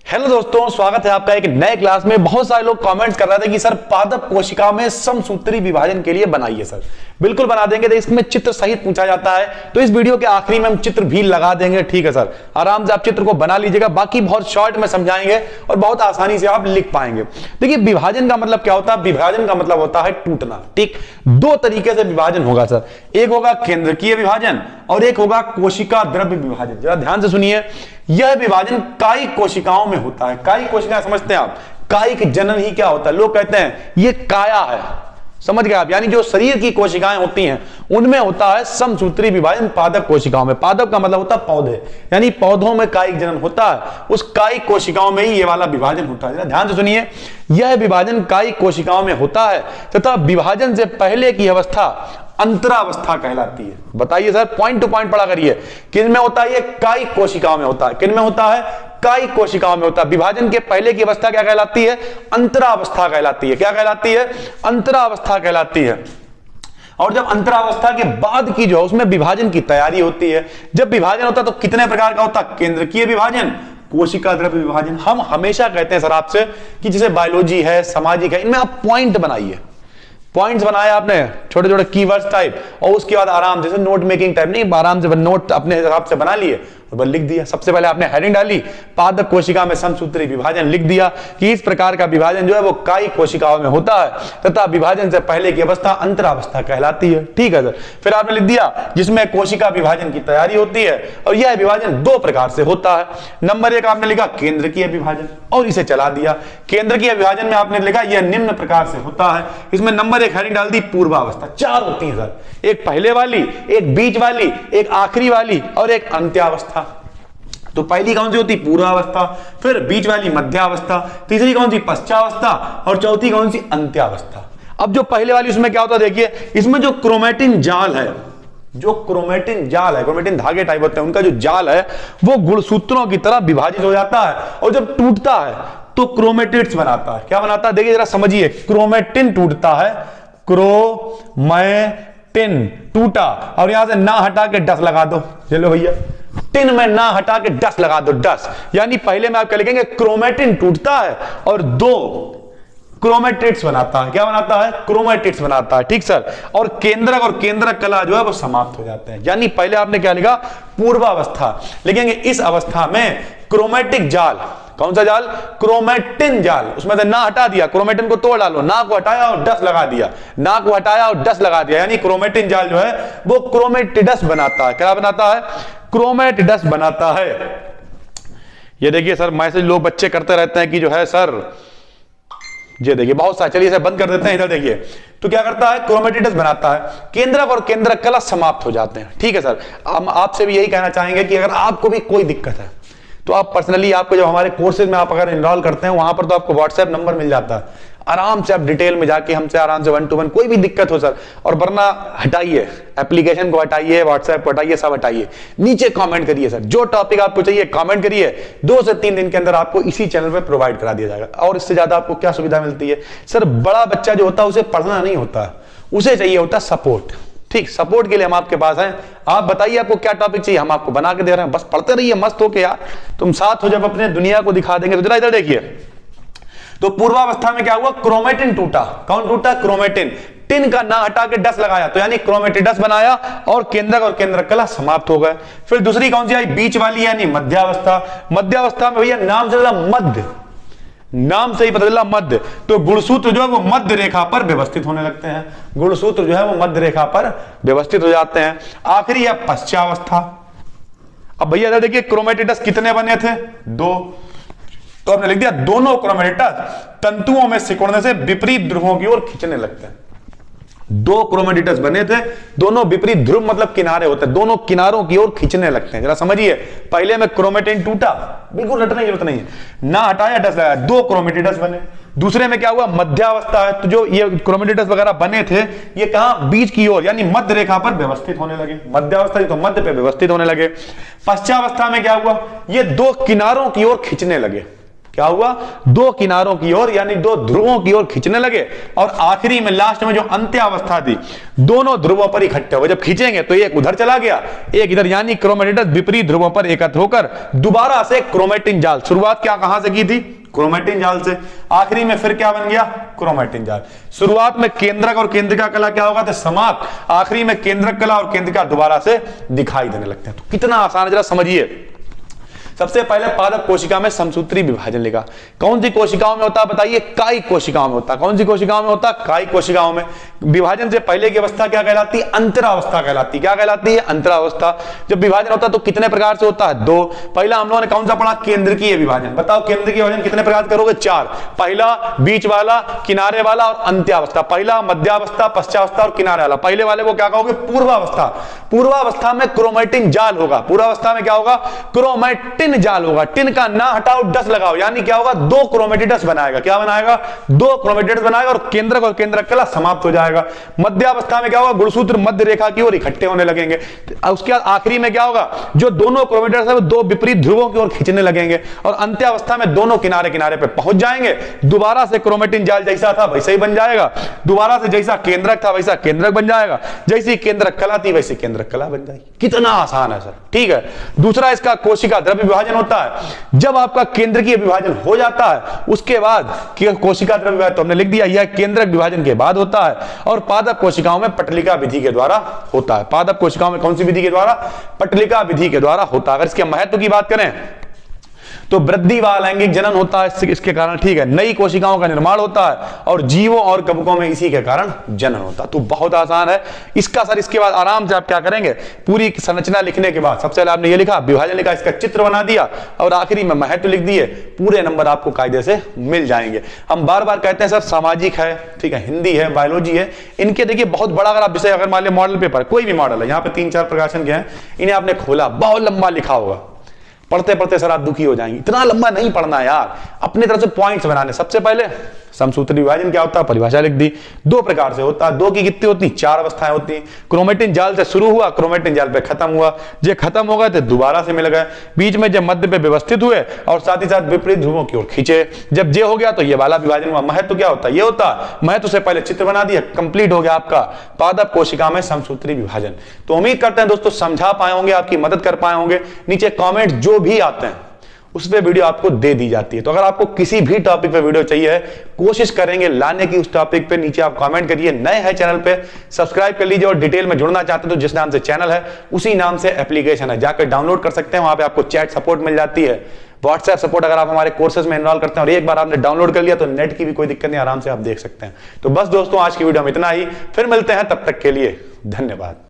Hello दोस्तों, स्वागत है आपका एक नए क्लास में। बहुत सारे लोग कमेंट्स कर रहे थे कि सर पादप कोशिका में समसूत्री विभाजन के लिए बनाइए। सर बिल्कुल बना देंगे, तो इसमें चित्र सहित पूछा जाता है, तो इस वीडियो के आखिरी में हम चित्र भी लगा देंगे। ठीक है सर, आराम से आप चित्र को बना लीजिएगा, बाकी बहुत शॉर्ट में समझाएंगे और बहुत आसानी से आप लिख पाएंगे। देखिए विभाजन का मतलब क्या होता है? विभाजन का मतलब होता है टूटना। ठीक, दो तरीके से विभाजन होगा सर, एक होगा केंद्रकीय विभाजन और एक होगा कोशिका द्रव्य विभाजन। जरा ध्यान से सुनिए, यह विभाजन कायिक कोशिकाओं में होता है। कायिक कोशिकाएं समझते हैं आप? कायिक जनन ही क्या होता है? लोग कहते हैं ये काया है, समझ गए आप? यानी जो शरीर की कोशिकाएं होती हैं उनमें होता है समसूत्री विभाजन पादप कोशिकाओं में। पादप का मतलब होता है पौधे, यानी पौधों में कायिक जनन होता है, उस कायिक कोशिकाओं में ही ये वाला विभाजन होता है। ध्यान से सुनिए, यह विभाजन कायिक कोशिकाओं में होता है तथा विभाजन से पहले की अवस्था अंतरावस्था कहलाती है। बताइए सर, पॉइंट टू पॉइंट पढ़ा करिए। किन में होता है? ये कायिक कोशिकाओं में होता है। किन में होता है? कायिक कोशिकाओं में होता है। विभाजन के पहले की अवस्था क्या कहलाती है? अंतरावस्था कहलाती है। क्या कहलाती है? अंतरावस्था कहलाती है। और जब अंतरावस्था के बाद की जो है उसमें विभाजन की तैयारी होती है। जब विभाजन होता है तो कितने प्रकार का होता है? केंद्रकीय विभाजन, कोशिका द्रव्य विभाजन। हम हमेशा कहते हैं सर आपसे कि जैसे बायोलॉजी है, सामाजिक है, इनमें आप पॉइंट बनाइए। पॉइंट्स बनाए आपने, छोटे छोटे कीवर्ड्स टाइप, और उसके बाद आराम से नोट मेकिंग टाइप नहीं, आराम से नोट अपने हिसाब से बना लिए और बस लिख दिया। सबसे पहले आपने हेडिंग डाली, पादप कोशिका में समसूत्री विभाजन, लिख दिया कि इस प्रकार का विभाजन जो है वो कायिक कोशिकाओं में होता है तथा विभाजन से पहले की अवस्था अंतरावस्था कहलाती है। ठीक है सर, फिर आपने लिख दिया जिसमें कोशिका विभाजन की तैयारी होती है और यह विभाजन दो प्रकार से होता है। नंबर एक आपने लिखा केंद्रकीय विभाजन और इसे चला दिया। केंद्रकीय विभाजन में आपने लिखा यह निम्न प्रकार से होता है। इसमें नंबर एक हेडिंग डाल दी पूर्वावस्था। चार होती है सर, एक पहले वाली, एक बीच वाली, एक आखिरी वाली और एक अंत्यावस्था। तो पहली कौन सी होती? पूर्वावस्था, फिर बीच वाली मध्यावस्था, तीसरी कौन सी? पश्चावस्था और चौथी कौन सी? अंत्यावस्था। अब जो पहले वाली उसमें क्या होता है देखिए, इसमें जो क्रोमेटिन जाल है, जो क्रोमेटिन जाल है, क्रोमेटिन धागे टाइप होते हैं, उनका जो जाल है वो गुणसूत्रों की तरह विभाजित हो जाता है और जब टूटता है तो क्रोमेटिड्स बनाता है। क्या बनाता है? देखिए जरा समझिए, क्रोमेटिन टूटता है, क्रोमेटिन टूटा और यहां से ना हटा के डस लगा दो। चलो भैया, टिन में ना हटा के डस लगा दो, डस। यानी पहले में आप क्या लिखेंगे? क्रोमेटिन टूटता है और दो क्रोमेटिड्स बनाता है। क्या बनाता है? क्रोमेटिड्स बनाता है। ठीक सर, और केंद्रक और केंद्रक कला जो है वो समाप्त हो जाते हैं। यानी पहले आपने क्या लिखा? पूर्वावस्था लिखेंगे। इस अवस्था में क्रोमेटिक जाल, कौन सा जाल? क्रोमेटिन जाल, उसमें से ना हटा दिया, क्रोमेटिन को तोड़ डालो, ना को हटाया और डस लगा दिया, ना को हटाया और डस लगा दिया, यानी क्रोमेटिन जाल जो है वो क्रोमेटिडस बनाता है। क्या बनाता है? क्रोमेटिडस बनाता है। ये देखिए सर, मैसेज लोग बच्चे करते रहते हैं कि जो है सर, ये देखिए बहुत सारे, चलिए इसे बंद कर देते हैं। इधर देखिए, तो क्या करता है? क्रोमेटिडस बनाता है, केंद्रक और केंद्रक कला समाप्त हो जाते हैं। ठीक है सर, हम आपसे भी यही कहना चाहेंगे कि अगर आपको भी कोई दिक्कत है तो आप पर्सनली, आपको जब हमारे कोर्सेज में आप अगर एनरोल करते हैं वहां पर तो आपको व्हाट्सएप नंबर मिल जाता है, आराम से आप डिटेल में जाके हमसे आराम से 1 to 1 कोई भी दिक्कत हो सर, और वरना हटाइए, एप्लीकेशन को हटाइए, व्हाट्सएप को हटाइए, सब हटाइए, नीचे कमेंट करिए सर, जो टॉपिक आपको चाहिए कमेंट करिए, 2 से 3 दिन के अंदर आपको इसी चैनल पे प्रोवाइड करा दिया जाएगा। और इससे ज्यादा आपको क्या सुविधा मिलती है सर? बड़ा बच्चा जो होता है उसे पढ़ना नहीं होता, उसे चाहिए होता सपोर्ट। ठीक, सपोर्ट के लिए हम आपके पास हैं। आप बताइए आपको क्या टॉपिक चाहिए, हम आपको बना के दे रहे हैं, बस पढ़ते रहिए मस्त होके यार। तुम साथ हो जब अपने दुनिया को दिखा देंगे। तो जरा इधर देखिए, तो पूर्वावस्था में क्या हुआ? क्रोमेटिन टूटा। कौन टूटा? क्रोमेटिन। टिन का ना हटा के डस लगाया, तो यानी क्रोमेटिडस बनाया और केंद्रक कला समाप्त हो गए। फिर दूसरी कौन सी आई? बीच वाली, यानी मध्यावस्था। मध्यावस्था में भैया नाम से मध्य, नाम से ही पता चला मध्य, तो गुणसूत्र जो है वो मध्य रेखा पर व्यवस्थित होने लगते हैं। गुणसूत्र जो है वो मध्य रेखा पर व्यवस्थित हो जाते हैं। आखिरी है पश्चावस्था। अब भैया इधर देखिए, क्रोमेटिडस कितने बने थे? 2। तो आपने लिख दिया दोनों क्रोमेटिडस तंतुओं में सिकुड़ने से विपरीत ध्रुवों की ओर खींचने लगते हैं। 2 क्रोमेटिडस बने थे, दोनों विपरीत ध्रुव मतलब किनारे होते हैं, दोनों किनारों की ओर खींचने लगते हैं। जरा समझिए, पहले में क्रोमेटिन टूटा, बिल्कुल रटने की जरूरत नहीं है, ना हटाया डस लगाया, 2 क्रोमेटिडस बने। दूसरे में क्या हुआ? मध्यावस्था है, तो जो ये क्रोमेटिडस वगैरह बने थे ये कहां? बीच की ओर, यानी मध्य रेखा पर व्यवस्थित होने लगे। मध्यावस्था तो मध्य पे व्यवस्थित होने लगे। पश्चावस्था में क्या हुआ? ये 2 किनारों की ओर खींचने लगे। क्या हुआ, दो किनारों की ओर यानी दो ध्रुवों की ओर खींचने लगे और आखिरी में लास्ट में जो अंत्यावस्था थी दोनों ध्रुवों पर इकट्ठे हुए। जब खींचेंगे तो एक उधर चला गया एक इधर, यानी क्रोमेटिडस विपरीत ध्रुवों पर एकत्र होकर दोबारा से क्रोमेटिन जाल, शुरुआत क्या कहां से की थी, क्रोमेटिन जाल से, आखिरी में फिर क्या बन गया, क्रोमेटिन जाल। शुरुआत में केंद्रक और केंद्रिका कला क्या होगा, तो समाप्त, आखिरी में केंद्रक कला और केंद्रिका दोबारा से दिखाई देने लगते हैं। तो कितना आसान है जरा समझिए। सबसे पहले पादप कोशिका में समसूत्री विभाजन लिखा, कौन सी कोशिकाओं में होता है बताइए, कायिक कोशिकाओं में होता है। कौन सी कोशिकाओं में होता है, कायिक कोशिकाओं में। विभाजन से पहले की अवस्था क्या कहलाती है, अंतरावस्था कहलाती है। क्या कहलाती है, अंतरावस्था। जब विभाजन होता है तो कितने प्रकार से होता है, दो। पहला हम लोगों ने कौन सा पढ़ा, केंद्रकीय विभाजन। बताओ केंद्रकीय विभाजन कितने प्रकार करोगे, चार। पहला, बीच वाला, किनारे वाला और अंत्यावस्था। पहला, मध्यावस्था, पश्चावस्था और किनारे वाला। पहले वाले को क्या कहोगे, पूर्वावस्था। पूर्वावस्था में क्रोमेटिन जाल होगा। पूर्वावस्था में क्या होगा, क्रोमेटिन जाल होगा। टिन का ना हटाओ, डस लगाओ, यानी क्या होगा, दो क्रोमेटिडस बनाएगा। क्या बनाएगा, दो क्रोमेटिडस बनाएगा और केंद्रक और केंद्रक कला समाप्त हो जाएगा। मध्यावस्था में क्या होगा, गुणसूत्र मध्य रेखा की ओर इकट्ठे होने लगेंगे। उसके बाद आखिरी में क्या होगा, जो दोनों क्रोमेटिडस है वो दो विपरीत ध्रुवों की ओर खींचने लगेंगे और अंत्यावस्था में दोनों किनारे किनारे पे पहुंच जाएंगे। दोबारा से क्रोमेटिन जाल जैसा था वैसे ही बन जाएगा, दोबारा से जैसा केंद्रक था वैसा केंद्रक बन जाएगा, जैसी केंद्रक कला थी वैसी केंद्रक कला बन जाएगी। कितना आसान है सर, ठीक है। दूसरा इसका कोशिका द्रव्य विभाजन होता है। जब आपका केंद्रकीय विभाजन हो जाता है उसके बाद कोशिका द्रव्य विभाजन, तो हमने लिख दिया यह केंद्रक विभाजन के बाद होता है और पादप कोशिकाओं में पटलिका विधि के द्वारा होता है। पादप कोशिकाओं में कौन सी विधि के द्वारा, पटलिका विधि के द्वारा होता है। अगर इसके महत्व की बात करें तो वृद्धि व लैंगिक जनन होता है इसके कारण, ठीक है। नई कोशिकाओं का निर्माण होता है और जीवों और कवकों में इसी के कारण जनन होता है। तो बहुत आसान है इसका सर। इसके बाद आराम से आप क्या करेंगे, पूरी संरचना लिखने के बाद सबसे पहले आपने ये लिखा, विभाजन लिखा, इसका चित्र बना दिया और आखिरी में महत्व लिख दिए, पूरे नंबर आपको कायदे से मिल जाएंगे। हम बार बार कहते हैं सर सामाजिक है, ठीक है, हिंदी है, बायोलॉजी है, इनके देखिए बहुत बड़ा अगर आप विषय, अगर मान लिया मॉडल पेपर, कोई भी मॉडल है, यहाँ पे 3-4 प्रकाशन के हैं, इन्हें आपने खोला, बहुत लंबा लिखा होगा, पढ़ते पढ़ते सर आप दुखी हो जाएंगे। इतना लंबा नहीं पढ़ना यार, अपनी तरफ से पॉइंट्स बनाने। सबसे पहले समसूत्री विभाजन क्या होता है, परिभाषा लिख दी। दो प्रकार से होता है, दो की कितनी होती, चार अवस्थाएं होती हैं। क्रोमेटिन जाल से शुरू हुआ, क्रोमेटिन जाल पे खत्म हुआ, जो खत्म हो गए तो दोबारा से मिल गए, बीच में जब मध्य पे व्यवस्थित हुए और साथ ही साथ विपरीत ध्रुवों की ओर खींचे। जब जे हो गया तो ये वाला विभाजन हुआ। महत्व क्या होता है, ये होता है, महत्व से पहले चित्र बना दिया, कंप्लीट हो गया आपका पादप कोशिका में समसूत्री विभाजन। तो उम्मीद करते हैं दोस्तों समझा पाए होंगे, आपकी मदद कर पाए होंगे। नीचे कॉमेंट जो भी आते हैं उस पे वीडियो आपको दे दी जाती है। तो अगर आपको किसी भी टॉपिक पे वीडियो चाहिए है, कोशिश करेंगे लाने की उस टॉपिक पे। नीचे आप कमेंट करिए। नए हैं चैनल पे सब्सक्राइब कर लीजिए और डिटेल में जुड़ना चाहते हैं तो जिस नाम से चैनल है उसी नाम से एप्लीकेशन है, जाकर डाउनलोड कर सकते हैं। वहां पे आपको चैट सपोर्ट मिल जाती है, व्हाट्सएप सपोर्ट अगर आप हमारे कोर्सेज में एनरोल करते हैं और एक बार आपने डाउनलोड कर लिया तो नेट की भी कोई दिक्कत नहीं, आराम से आप देख सकते हैं। तो बस दोस्तों आज की वीडियो में इतना ही, फिर मिलते हैं, तब तक के लिए धन्यवाद।